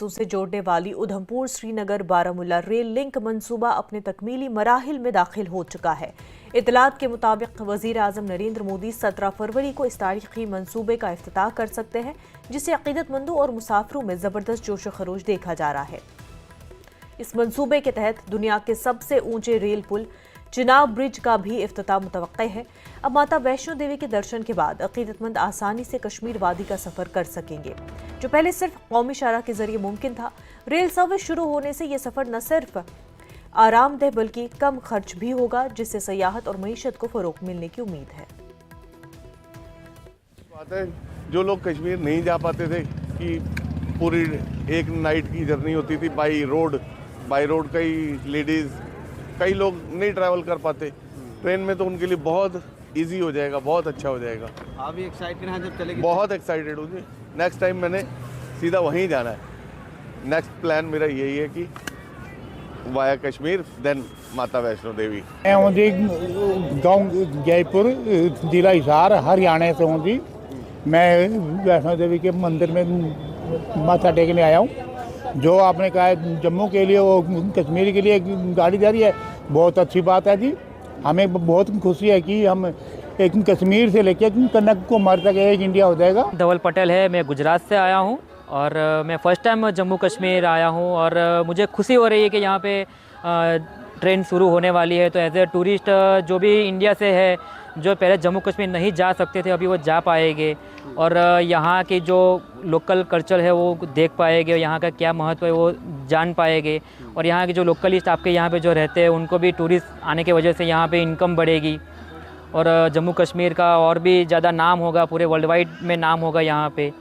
हिस्सों से जोड़ने वाली उधमपुर श्रीनगर बारामूला रेल लिंक मंसूबा अपने तकमीली मराहिल में दाखिल हो चुका है। इतलात के मुताबिक वजीर आजम नरेंद्र मोदी 17 फरवरी को इस तारीखी मंसूबे का इफ्तिताह कर सकते हैं, जिसे अकीदतमंदों और मुसाफिरों में जबरदस्त जोश खरोश देखा जा रहा है। इस मंसूबे के तहत दुनिया के सबसे ऊंचे रेल पुल चिनाब ब्रिज का भी इफ्तिताह मुतवक्के है। अब माता वैष्णो देवी के दर्शन के बाद अकीदतमंद आसानी से कश्मीर वादी का सफर कर सकेंगे, जो पहले सिर्फ कौमी शाहराह के जरिए मुमकिन था। रेल सर्विस शुरू होने से यह सफर न सिर्फ आरामदेह बल्कि कम खर्च भी होगा, जिससे सयाहत और मईशत को फरोग मिलने की उम्मीद है। जो लोग कश्मीर नहीं जा पाते थे कि पूरी एक नाइट की जर्नी होती थी बाई रोड कई लेडीज कई लोग नहीं ट्रैवल कर पाते, ट्रेन में तो उनके लिए बहुत इजी हो जाएगा, बहुत अच्छा हो जाएगा। आप भी एक्साइटेड हैं जब चलेंगे? बहुत एक्साइटेड हूँ जी। नेक्स्ट टाइम मैंने सीधा वहीं जाना है। नेक्स्ट प्लान मेरा यही है कि वाया कश्मीर देन माता वैष्णो देवी। मैं हूँ जी गाँव जयपुर जिला हिसार हरियाणा से हूँ जी। मैं वैष्णो देवी के मंदिर में माथा टेकने आया हूँ। जो आपने कहा है जम्मू के लिए वो कश्मीर के लिए गाड़ी जा रही है, बहुत अच्छी बात है जी। हमें बहुत खुशी है कि हम एक कश्मीर से लेकर कन्याकुमारी तक एक इंडिया हो जाएगा। धवल पटेल है, मैं गुजरात से आया हूँ और मैं फ़र्स्ट टाइम जम्मू कश्मीर आया हूँ और मुझे खुशी हो रही है कि यहाँ पे ट्रेन शुरू होने वाली है। तो एज ए टूरिस्ट जो भी इंडिया से है, जो पहले जम्मू कश्मीर नहीं जा सकते थे, अभी वो जा पाएंगे और यहाँ की जो लोकल कल्चर है वो देख पाएंगे, यहाँ का क्या महत्व है वो जान पाएंगे और यहाँ के जो लोकलिस्ट आपके यहाँ पे जो रहते हैं उनको भी टूरिस्ट आने की वजह से यहाँ पे इनकम बढ़ेगी और जम्मू कश्मीर का और भी ज़्यादा नाम होगा, पूरे वर्ल्ड वाइड में नाम होगा यहाँ पे।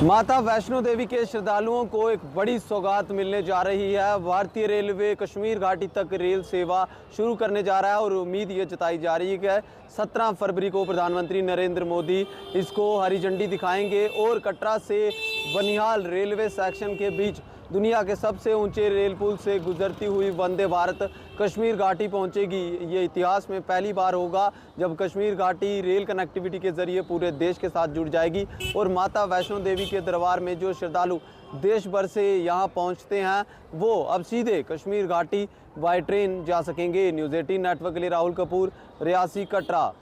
माता वैष्णो देवी के श्रद्धालुओं को एक बड़ी सौगात मिलने जा रही है। भारतीय रेलवे कश्मीर घाटी तक रेल सेवा शुरू करने जा रहा है और उम्मीद ये जताई जा रही है कि 17 फरवरी को प्रधानमंत्री नरेंद्र मोदी इसको हरी झंडी दिखाएंगे और कटरा से बनिहाल रेलवे सेक्शन के बीच दुनिया के सबसे ऊंचे रेल पुल से गुजरती हुई वंदे भारत कश्मीर घाटी पहुंचेगी। ये इतिहास में पहली बार होगा जब कश्मीर घाटी रेल कनेक्टिविटी के जरिए पूरे देश के साथ जुड़ जाएगी और माता वैष्णो देवी के दरबार में जो श्रद्धालु देश भर से यहाँ पहुँचते हैं वो अब सीधे कश्मीर घाटी बाय ट्रेन जा सकेंगे। न्यूज़ 18 नेटवर्क के लिए राहुल कपूर, रियासी, कटरा।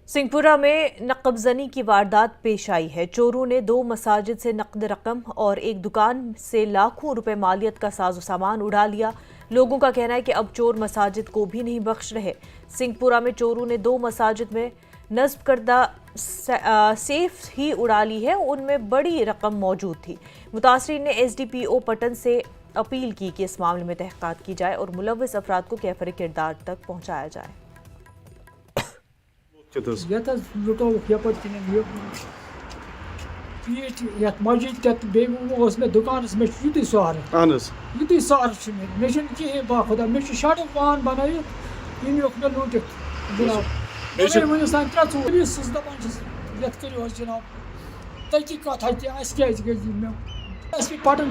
सिंहपुरा में नकबजनी की वारदात पेश आई है। चोरों ने 2 मसाजिद से नकद रकम और एक दुकान से लाखों रुपए मालियत का साजो सामान उड़ा लिया। लोगों का कहना है कि अब चोर मसाजिद को भी नहीं बख्श रहे। सिंहपुरा में चोरों ने 2 मसाजिद में नस्ब करदा सेफ ही उड़ा ली है, उनमें बड़ी रकम मौजूद थी। मुतासरीन ने SDPO पटन से अपील की कि इस मामले में तहकीकात की जाए और मुलव्विस अफराद को कैफर किरदार तक पहुँचाया जाए। मस्जिद दुकान में युति सहर युति सहर मे कहें बाखुदा मे शर्ट पान बन मे लूटित जनाब करो जनाब तहकीकत पटन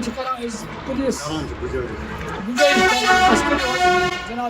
पुलिस जनाब।